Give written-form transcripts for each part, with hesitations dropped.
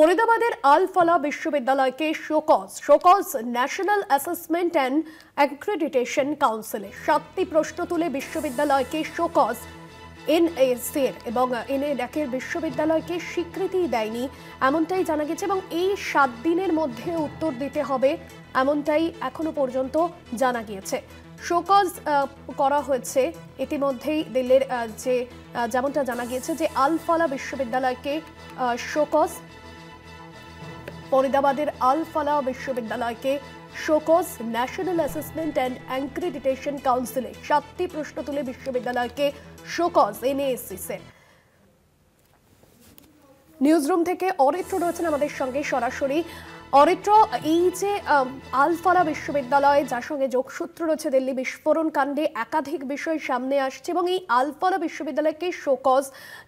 ফরিদাবাদের আল ফালাহ বিশ্ববিদ্যালয়কে show cause national assessment and accreditation কাউন্সিলে 7টি প্রশ্ন তুলে বিশ্ববিদ্যালয়কে শোকজ এনএসির এবং এনএডাকের বিশ্ববিদ্যালয়কে স্বীকৃতি দেয়নি এমনটাই জানা গেছে এবং এই 7 দিনের মধ্যে উত্তর দিতে হবে এমনটাই এখনো পর্যন্ত জানা গিয়েছে। শোকজ করা হয়েছে ইতিমধ্যেই দিল্লির যে যেমনটা জানা গিয়েছে যে আল ফালাহ বিশ্ববিদ্যালয়কে শোকজ, ফরিদাবাদের আল ফালাহ বিশ্ববিদ্যালয়কে show cause national assessment and accreditation কাউন্সিলে 7টি প্রশ্ন তুলে বিশ্ববিদ্যালয়কে শোকজ এনএসিসি। নিউজ রুম থেকে অরিত্র রয়েছেন আমাদের সঙ্গে সরাসরি। অরিত্র, এই যে আল ফালাহ বিশ্ববিদ্যালয় যার সঙ্গে যোগসূত্র রয়েছে দিল্লি বিস্ফোরণ কাণ্ডে, একাধিক বিষয় সামনে আসছে এবং এই আল ফালাহ বিশ্ববিদ্যালয়কে শোকজ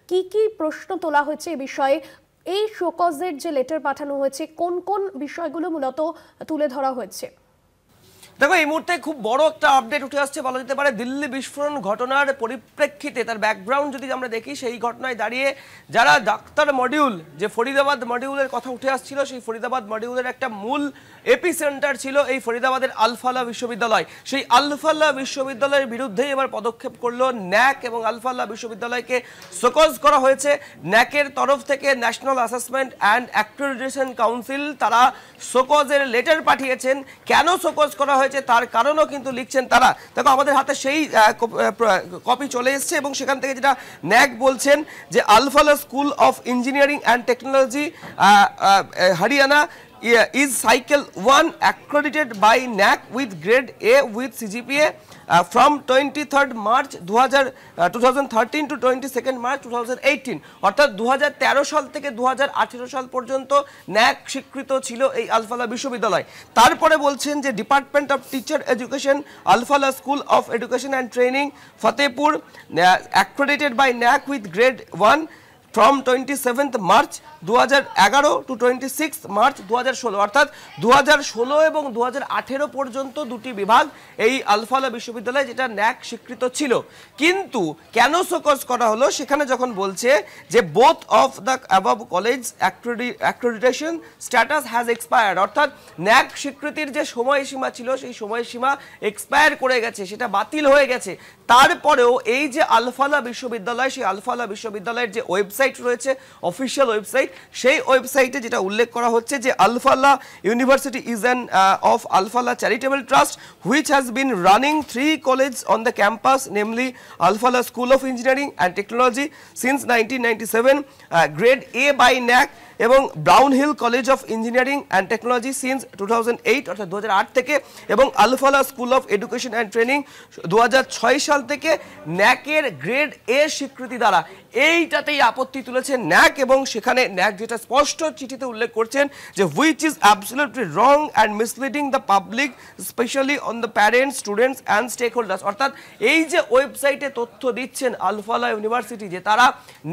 কি কি প্রশ্ন তোলা হয়েছে এ বিষয়ে, এই শোকজের যে লেটার পাঠানো হয়েছে কোন কোন বিষয়গুলো মূলত তুলে ধরা হয়েছে? দেখো, এই মুহূর্তে খুব বড় একটা আপডেট উঠে আসছে বলা যেতে পারে। দিল্লি বিস্ফোরণ ঘটনার পরিপ্রেক্ষিতে তার ব্যাকগ্রাউন্ড যদি আমরা দেখি, সেই ঘটনায় দাঁড়িয়ে যারা ডাক্তার মডিউল, যে ফরিদাবাদ মডিউলের কথা উঠে আসছিল, সেই ফরিদাবাদ মডিউলের একটা মূল এপিসেন্টার ছিল এই ফরিদাবাদের আল ফালাহ বিশ্ববিদ্যালয়। সেই আল ফালাহ বিশ্ববিদ্যালয়ের বিরুদ্ধেই এবার পদক্ষেপ করলো ন্যাক এবং আল ফালাহ বিশ্ববিদ্যালয়কে শোকজ করা হয়েছে। ন্যাকের তরফ থেকে national assessment and accreditation council তারা শোকজের লেটার পাঠিয়েছেন। কেন শোকজ করা হয়েছে তার কারণও কিন্তু লিখছেন তারা। দেখো, আমাদের হাতে সেই কপি চলে এসছে এবং সেখান থেকে যেটা ন্যাক বলছেন যে Al Falah school of engineering and technology Haryana is cycle 1 accredited by NAC with grade A with CGPA from 23rd March 2013 to 22nd March 2018, অর্থাৎ 2013 সাল থেকে 2018 সাল পর্যন্ত ন্যাক স্বীকৃত ছিল এই আল ফালাহ বিশ্ববিদ্যালয়। তারপরে বলছেন যে department of teacher education Al Falah school of education and training Fatehpur accredited by NAC with grade 1 from 27th March 2011 to 26th March 2016, অর্থাৎ 2016 এবং 2018 পর্যন্ত দুটি বিভাগ এই আল ফালাহ বিশ্ববিদ্যালয় যেটা ন্যাক স্বীকৃত ছিল। কিন্তু কেন শোকজ করা হলো, সেখানে যখন বলছে যে both of the above college accreditation status has expired, অর্থাৎ ন্যাক স্বীকৃতির যে সময়সীমা ছিল সেই সময়সীমা এক্সপায়ার করে গেছে, সেটা বাতিল হয়ে গেছে। তারপরেও এই যে আল ফালাহ বিশ্ববিদ্যালয়, সেই আল ফালাহ বিশ্ববিদ্যালয়ের যে ওয়েবসাইট রয়েছে, অফিসিয়াল ওয়েবসাইট, সেই ওয়েবসাইটে যেটা উল্লেখ করা হচ্ছে যে Al Falah university is an of Al Falah charitable trust which has been running 3 college on the campus, namely Al Falah school of engineering and technology since 1997, grade A by NAAC, এবং Brown Hill college of engineering and technology since 2008, অর্থাৎ 2008 থেকে, এবং Al Falah school of education and training 2006 সাল থেকে ন্যাকের grade A স্বীকৃতি দ্বারা। এইটাতেই আপত্তি তুলেছে ন্যাক এবং সেখানে ন্যাক যেটা স্পষ্ট চিঠিতে উল্লেখ করছেন যে which is absolutely wrong and misleading the public specially on the parents, students and stakeholders, অর্থাৎ এই যে ওয়েবসাইটে তথ্য দিচ্ছেন আল ফালাহ ইউনিভার্সিটি যে তারা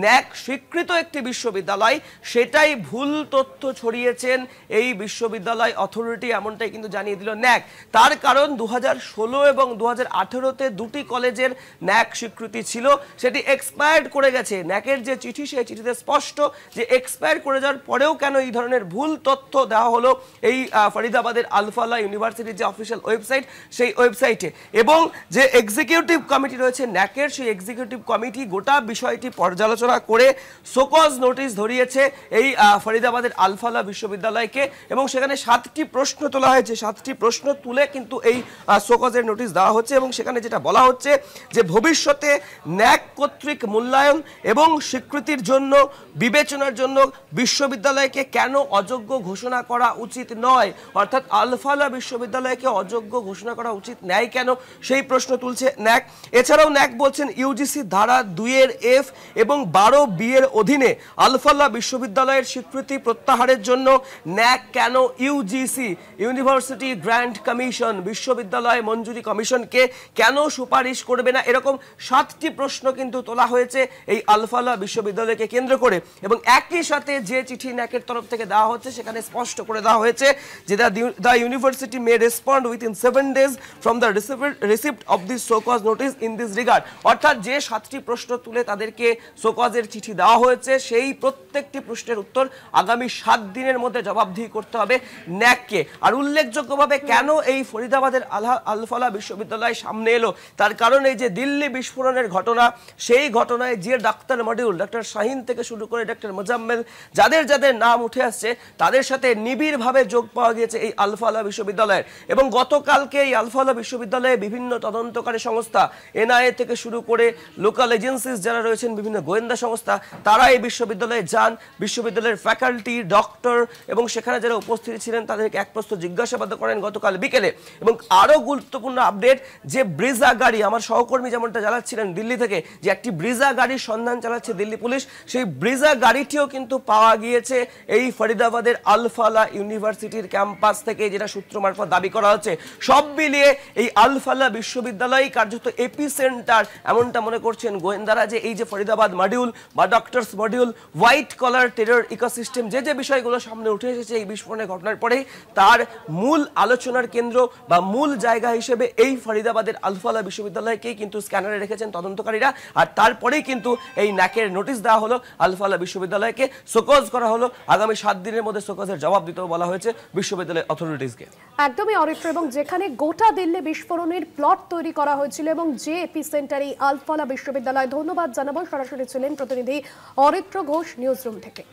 ন্যাক স্বীকৃত একটি বিশ্ববিদ্যালয়, সেটাই ভুল তথ্য ছড়িয়েছেন এই বিশ্ববিদ্যালয় অথরিটি, এমনটাই কিন্তু জানিয়ে দিল ন্যাক। তার কারণ 2016 এবং 2018-তে দুটি কলেজের ন্যাক স্বীকৃতি ছিল, সেটি এক্সপায়ার্ড করে গেছে। ন্যাকের যে চিঠি, সেই চিঠিতে স্পষ্ট যে এক্সপায়ার করে যাওয়ার পরেও কেন এই ধরনের ভুল তথ্য দেওয়া হলো এই ফরিদাবাদের আল ফালাহ ইউনিভার্সিটির যে অফিসিয়াল ওয়েবসাইট, সেই ওয়েবসাইটে। এবং যে এক্সিকিউটিভ কমিটি রয়েছে ন্যাকের, সেই এক্সিকিউটিভ কমিটি গোটা বিষয়টি পর্যালোচনা করে শোকজ নোটিশ ধরিয়েছে এই ফরিদাবাদের আল ফালাহ বিশ্ববিদ্যালয়কে এবং সেখানে 7টি প্রশ্ন তোলা হয়েছে। 7টি প্রশ্ন তুলে কিন্তু এই শোকজের নোটিশ দেওয়া হচ্ছে এবং সেখানে যেটা বলা হচ্ছে যে ভবিষ্যতে ন্যাক কর্তৃক মূল্যায়ন এবং স্বীকৃতির জন্য বিবেচনার জন্য বিশ্ববিদ্যালয়কে কেন অযোগ্য ঘোষণা করা উচিত নয়, অর্থাৎ আল ফালাহ বিশ্ববিদ্যালয়কে অযোগ্য ঘোষণা করা উচিত নয় কেন, সেই প্রশ্ন তুলছে ন্যাক। এছাড়াও ন্যাক বলছেন ইউজিসি ধারা 2 এবং 12B এর অধীনে আল ফালাহ বিশ্ববিদ্যালয়ের স্বীকৃতি প্রত্যাহারের জন্য ন্যাক কেন ইউজিসি, ইউনিভার্সিটি গ্র্যান্ট কমিশন, বিশ্ববিদ্যালয় মঞ্জুরি কমিশনকে কেন সুপারিশ করবে না, এরকম 7টি প্রশ্ন কিন্তু তোলা হয়েছে এই আল ফালাহ বিশ্ববিদ্যালয়কে কেন্দ্র করে। এবং একই সাথে যে চিঠি ন্যাকের তরফ থেকে দেওয়া হচ্ছে সেখানে স্পষ্ট করে দেওয়া হয়েছে যে the university May respond within 7 days from the receipt of this show cause notice in this regard, অর্থাৎ যে 7টি প্রশ্ন তুলে তাদেরকে শোকজের চিঠি দেওয়া হয়েছে সেই প্রত্যেকটি প্রশ্নের উত্তর উত্তর আগামী 7 দিনের মধ্যে জবাবদিহি করতে হবে ন্যাককে। আর উল্লেখযোগ্যভাবে কেন এই ফরিদাবাদের আল-ফালাহ বিশ্ববিদ্যালয় সামনে এলো, তার কারণ এই যে দিল্লি বিস্ফোরণের ঘটনা, সেই ঘটনায় যে ডাক্তার মডিউল ডক্টর শাহিন থেকে শুরু করে ডক্টর মোজাম্মেল যাদের যাদের নাম উঠে আসছে, তাদের সাথে নিবিড়ভাবে যোগ পাওয়া গিয়েছে এই আল-ফালাহ বিশ্ববিদ্যালয়ের। এবং গতকালকে এই আল-ফালাহ বিশ্ববিদ্যালয়ে বিভিন্ন তদন্তকারী সংস্থা, এনআইএ থেকে শুরু করে লোকাল এজেন্সিস যারা রয়েছেন, বিভিন্ন গোয়েন্দা সংস্থা, তারা এই বিশ্ববিদ্যালয়ে যান। বিশ্ববিদ্যালয়ের ফ্যাকাল্টি, ডক্টর এবং সেখানে যারা উপস্থিত ছিলেন তাদেরকে এক প্রশ্ন জিজ্ঞাসাবাদ করেন গতকাল বিকেলে। এবং আরও গুরুত্বপূর্ণ আপডেট, যে ব্রিজা গাড়ি, আমার সহকর্মী যেমনটা জানাচ্ছিলেন দিল্লি থেকে, যে একটি ব্রিজা গাড়ির সন্ধান চালাচ্ছে দিল্লি পুলিশ, সেই ব্রিজা গাড়িটিও কিন্তু পাওয়া গিয়েছে এই ফরিদাবাদের আল-ফালাহ ইউনিভার্সিটির ক্যাম্পাস থেকে, যেটা সূত্র মারফত দাবি করা হচ্ছে। সব মিলিয়ে এই আল-ফালাহ বিশ্ববিদ্যালয় কার্যত এপি সেন্টার, এমনটা মনে করছেন গোয়েন্দারা, যে এই যে ফরিদাবাদ মডিউল বা doctors module, white collar terror ecosystem, যে বিষয়গুলো সামনে উঠে এসেছে এই বিস্ফোরণের ঘটনার পরে, তার মূল আলোচনার কেন্দ্র বা মূল জায়গা হিসেবে এই ফরিদাবাদের আল-ফালাহ বিশ্ববিদ্যালয়কেই কিন্তু স্ক্যানারে রেখেছেন তদন্তকারীরা। আর তারপরেই কিন্তু এই ন্যাকের নোটিশ দেওয়া হলো, আল-ফালাহ বিশ্ববিদ্যালয়কে শোকজ করা হলো। আগামী 7 দিনের মধ্যে শোকজের জবাব দিতেও বলা হয়েছে বিশ্ববিদ্যালয় অথরিটিসকে। একদমই অরিত্র, এবং যেখানে গোটা দিল্লি বিস্ফোরণের প্লট তৈরি করা হয়েছিল এবং যে এপি সেন্টার এই আল-ফালাহ বিশ্ববিদ্যালয়, ধন্যবাদ জানাবো। সরাসরি ছিলেন প্রতিনিধি অরিত্র ঘোষ নিউজ রুম থেকে।